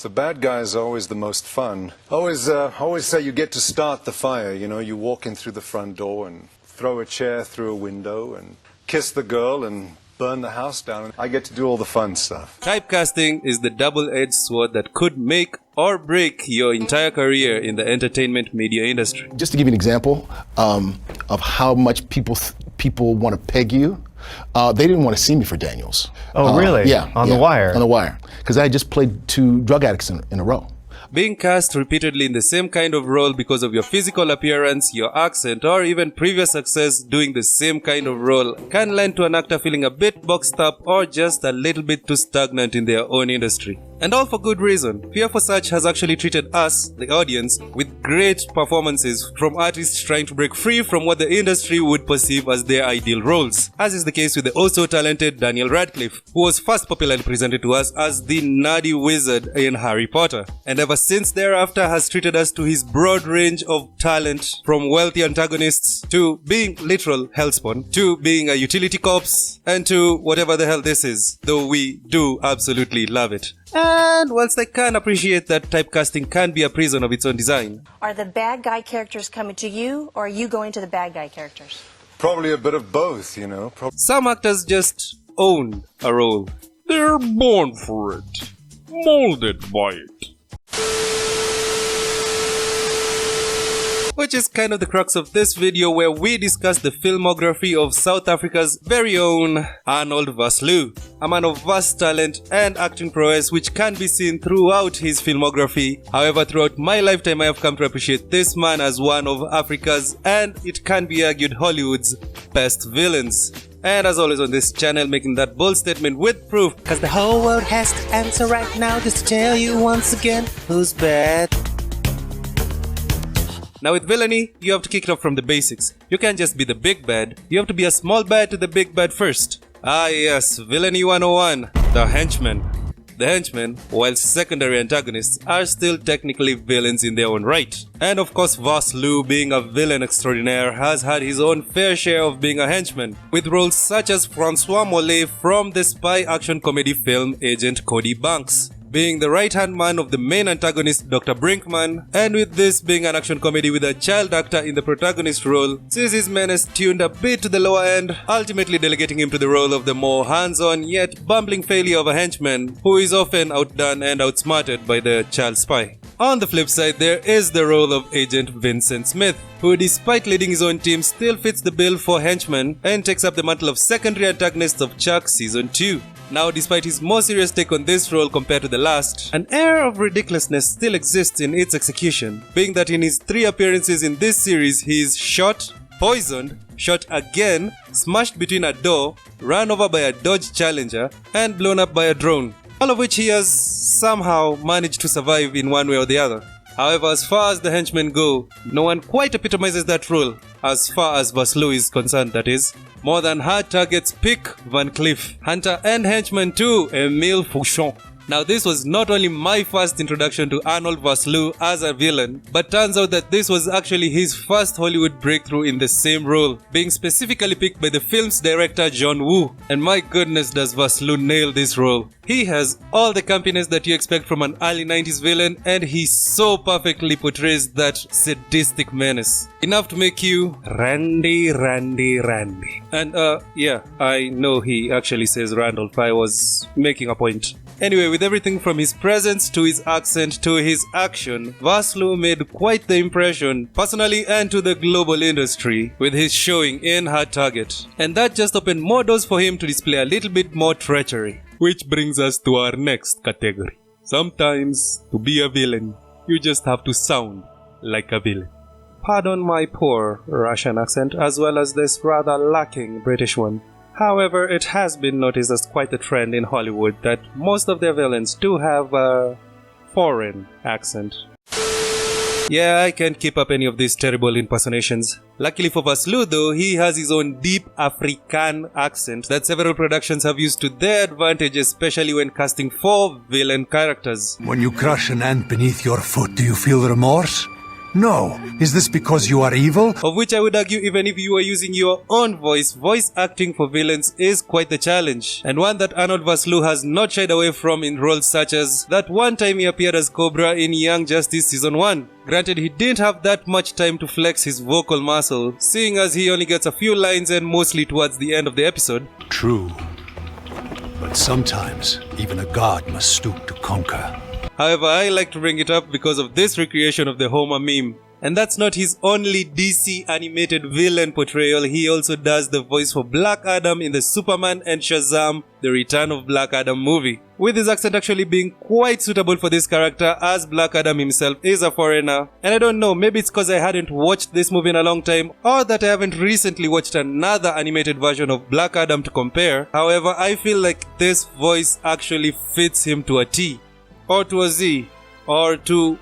The bad guy is always the most fun. Always say you get to start the fire, you know, you walk in through the front door and throw a chair through a window and kiss the girl and burn the house down. I get to do all the fun stuff. Typecasting is the double-edged sword that could make or break your entire career in the entertainment media industry. Just to give you an example of how much people want to peg you, they didn't want to see me for Daniels. Oh, really? Yeah. On The Wire? On The Wire. Because I had just played 2 drug addicts in a row. Being cast repeatedly in the same kind of role because of your physical appearance, your accent, or even previous success doing the same kind of role can lend to an actor feeling a bit boxed up or just a little bit too stagnant in their own industry. And all for good reason. Fear for Search has actually treated us, the audience, with great performances from artists trying to break free from what the industry would perceive as their ideal roles, as is the case with the also talented Daniel Radcliffe, who was first popularly presented to us as the nerdy wizard in Harry Potter, and ever since thereafter has treated us to his broad range of talent, from wealthy antagonists to being literal hellspawn, to being a utility corpse, and to whatever the hell this is, though we do absolutely love it. And whilst I can appreciate that typecasting can be a prison of its own design. Are the bad guy characters coming to you, or are you going to the bad guy characters? Probably a bit of both, you know. Some actors just own a role. They're born for it, molded by it. Which is kind of the crux of this video, where we discuss the filmography of South Africa's very own Arnold Vosloo, a man of vast talent and acting prowess which can be seen throughout his filmography. However, throughout my lifetime I have come to appreciate this man as one of Africa's, and it can be argued Hollywood's, best villains. And as always on this channel, making that bold statement with proof, cause the whole world has to answer right now just to tell you once again who's bad. Now with Villainy, you have to kick it off from the basics. You can't just be the big bad, you have to be a small bad to the big bad first. Ah yes, Villainy 101, the Henchman. The Henchmen, while secondary antagonists, are still technically villains in their own right. And of course Vosloo, being a villain extraordinaire, has had his own fair share of being a henchman, with roles such as Francois Mollet from the spy action comedy film Agent Cody Banks, being the right-hand man of the main antagonist Dr. Brinkman, and with this being an action comedy with a child actor in the protagonist role, sees his menace tuned a bit to the lower end, ultimately delegating him to the role of the more hands-on yet bumbling failure of a henchman who is often outdone and outsmarted by the child spy. On the flip side, there is the role of Agent Vincent Smith, who despite leading his own team still fits the bill for henchman and takes up the mantle of secondary antagonist of Chuck Season 2. Now, despite his more serious take on this role compared to the last, an air of ridiculousness still exists in its execution, being that in his 3 appearances in this series he is shot, poisoned, shot again, smashed between a door, run over by a Dodge Challenger, and blown up by a drone, all of which he has somehow managed to survive in one way or the other. However, as far as the henchmen go, no one quite epitomizes that role, as far as Vosloo is concerned, that is, more than hard targets Pick, Van Cleef, Hunter and henchman too, Emile Fouchon. Now this was not only my first introduction to Arnold Vosloo as a villain, but turns out that this was actually his first Hollywood breakthrough in the same role, being specifically picked by the film's director John Woo. And my goodness, does Vosloo nail this role. He has all the campiness that you expect from an early 90s villain, and he so perfectly portrays that sadistic menace. Enough to make you Randy. And yeah, I know he actually says Randolph, I was making a point. Anyway, with everything from his presence to his accent to his action, Vosloo made quite the impression, personally and to the global industry, with his showing in Hard Target. And that just opened more doors for him to display a little bit more treachery. Which brings us to our next category. Sometimes, to be a villain, you just have to sound like a villain. Pardon my poor Russian accent as well as this rather lacking British one. However, it has been noticed as quite a trend in Hollywood that most of their villains do have a foreign accent. Yeah, I can't keep up any of these terrible impersonations. Luckily for Vosloo though, he has his own deep African accent that several productions have used to their advantage, especially when casting 4 villain characters. When you crush an ant beneath your foot, do you feel remorse? No. Is this because you are evil? Of which I would argue even if you are using your own voice acting for villains is quite the challenge, and one that Arnold Vosloo has not shied away from in roles such as that one time he appeared as Cobra in Young Justice Season 1. Granted, he didn't have that much time to flex his vocal muscle, seeing as he only gets a few lines and mostly towards the end of the episode. True. But sometimes, even a god must stoop to conquer. However, I like to bring it up because of this recreation of the Homer meme. And that's not his only DC animated villain portrayal, he also does the voice for Black Adam in the Superman and Shazam, The Return of Black Adam movie. With his accent actually being quite suitable for this character, as Black Adam himself is a foreigner. And I don't know, maybe it's cause I hadn't watched this movie in a long time, or that I haven't recently watched another animated version of Black Adam to compare. However, I feel like this voice actually fits him to a T, or to a Z, or to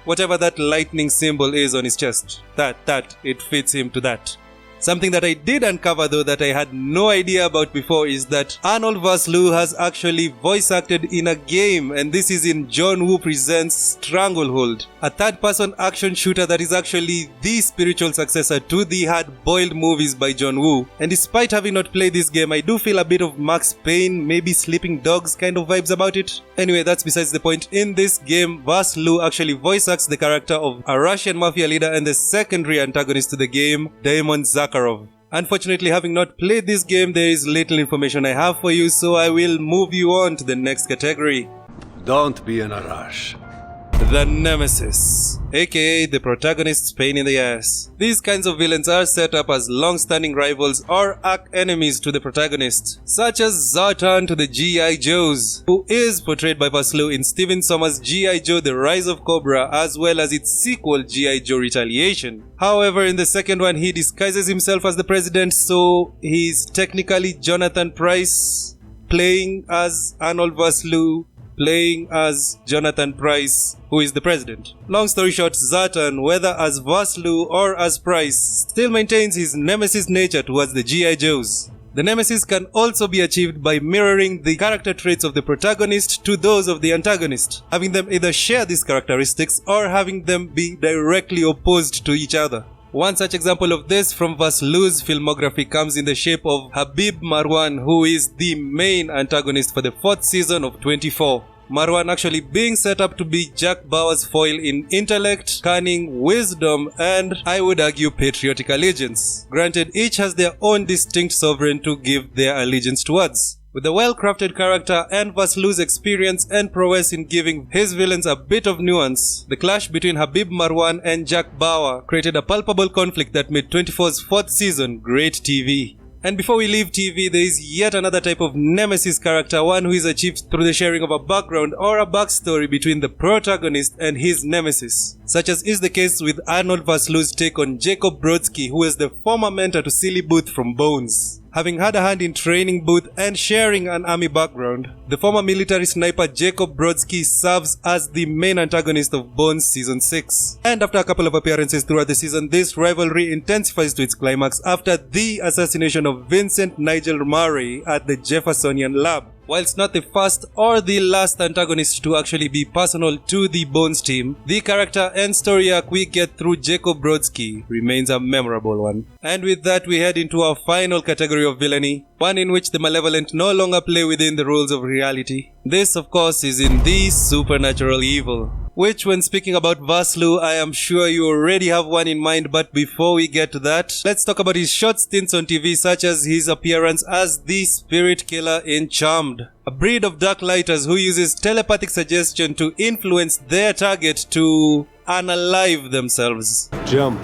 whatever that lightning symbol is on his chest. It fits him to that. Something that I did uncover though that I had no idea about before is that Arnold Vosloo has actually voice acted in a game, and this is in John Woo Presents Stranglehold, a third-person action shooter that is actually the spiritual successor to the hard-boiled movies by John Woo. And despite having not played this game, I do feel a bit of Max Payne, maybe Sleeping Dogs kind of vibes about it. Anyway, that's besides the point. In this game, Vosloo actually voice acts the character of a Russian mafia leader and the secondary antagonist to the game, Damon Zakharov. Unfortunately, having not played this game, there is little information I have for you, so I will move you on to the next category. Don't be in a rush. The Nemesis, aka the protagonist's pain in the ass. These kinds of villains are set up as long-standing rivals or arch-enemies to the protagonist, such as Zartan to the G.I. Joes, who is portrayed by Vosloo in Stephen Sommers' G.I. Joe The Rise of Cobra, as well as its sequel G.I. Joe Retaliation. However, in the second one he disguises himself as the president, so he's technically Jonathan Pryce, playing as Arnold Vosloo, playing as Jonathan Pryce, who is the president. Long story short, Zartan, whether as Vosloo or as Pryce, still maintains his Nemesis nature towards the G.I. Joes. The Nemesis can also be achieved by mirroring the character traits of the protagonist to those of the antagonist, having them either share these characteristics or having them be directly opposed to each other. One such example of this from Vosloo's filmography comes in the shape of Habib Marwan, who is the main antagonist for the 4th season of 24. Marwan actually being set up to be Jack Bauer's foil in intellect, cunning, wisdom, and I would argue patriotic allegiance. Granted, each has their own distinct sovereign to give their allegiance towards. With a well-crafted character and Vosloo's experience and prowess in giving his villains a bit of nuance, the clash between Habib Marwan and Jack Bauer created a palpable conflict that made 24's 4th season great TV. And before we leave TV, there is yet another type of Nemesis character, one who is achieved through the sharing of a background or a backstory between the protagonist and his nemesis, such as is the case with Arnold Vosloo's take on Jacob Brodsky, who is the former mentor to Silly Booth from Bones. Having had a hand in training Booth and sharing an army background, the former military sniper Jacob Brodsky serves as the main antagonist of Bones Season 6. And after a couple of appearances throughout the season, this rivalry intensifies to its climax after the assassination of Vincent Nigel Murray at the Jeffersonian Lab. Whilst not the first or the last antagonist to actually be personal to the Bones team, the character and story arc we get through Jacob Brodsky remains a memorable one. And with that, we head into our final category of villainy, one in which the malevolent no longer play within the rules of reality. This, of course, is in the supernatural evil, which, when speaking about Vosloo, I am sure you already have one in mind, but before we get to that, let's talk about his short stints on TV, such as his appearance as the Spirit Killer in Charmed, a breed of darklighters who uses telepathic suggestion to influence their target to unalive themselves. Jump.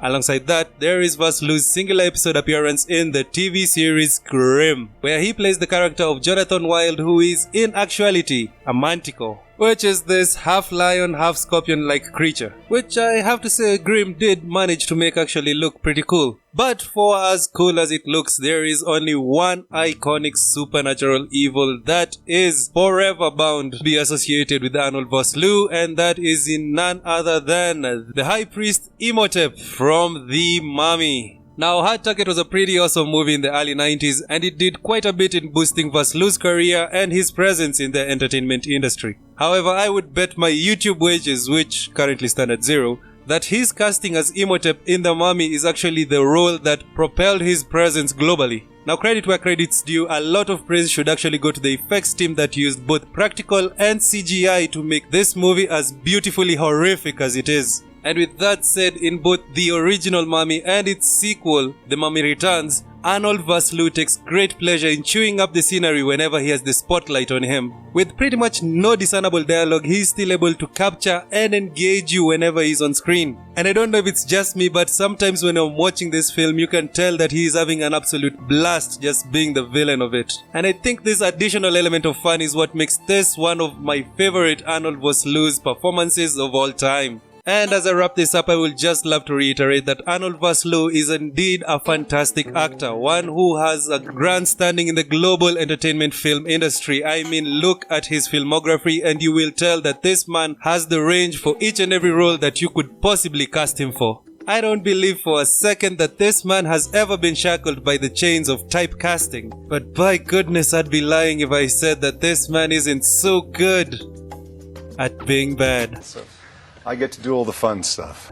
Alongside that, there is Vosloo's singular episode appearance in the TV series Grimm, where he plays the character of Jonathan Wilde, who is in actuality a manticore, which is this half-lion, half-scorpion-like creature, which I have to say Grimm did manage to make actually look pretty cool. But for as cool as it looks, there is only one iconic supernatural evil that is forever bound to be associated with Arnold Vosloo, and that is in none other than the High Priest Imhotep from The Mummy. Now, Hard Target was a pretty awesome movie in the early 90s, and it did quite a bit in boosting Vosloo's career and his presence in the entertainment industry. However, I would bet my YouTube wages, which currently stand at 0, that his casting as Imhotep in The Mummy is actually the role that propelled his presence globally. Now, credit where credit's due, a lot of praise should actually go to the effects team that used both practical and CGI to make this movie as beautifully horrific as it is. And with that said, in both the original Mummy and its sequel, The Mummy Returns, Arnold Vosloo takes great pleasure in chewing up the scenery whenever he has the spotlight on him. With pretty much no discernible dialogue, he's still able to capture and engage you whenever he's on screen. And I don't know if it's just me, but sometimes when I'm watching this film, you can tell that he is having an absolute blast just being the villain of it. And I think this additional element of fun is what makes this one of my favorite Arnold Vosloo's performances of all time. And as I wrap this up, I will just love to reiterate that Arnold Vosloo is indeed a fantastic actor, one who has a grand standing in the global entertainment film industry. I mean, look at his filmography and you will tell that this man has the range for each and every role that you could possibly cast him for. I don't believe for a second that this man has ever been shackled by the chains of typecasting. But by goodness, I'd be lying if I said that this man isn't so good at being bad. I get to do all the fun stuff.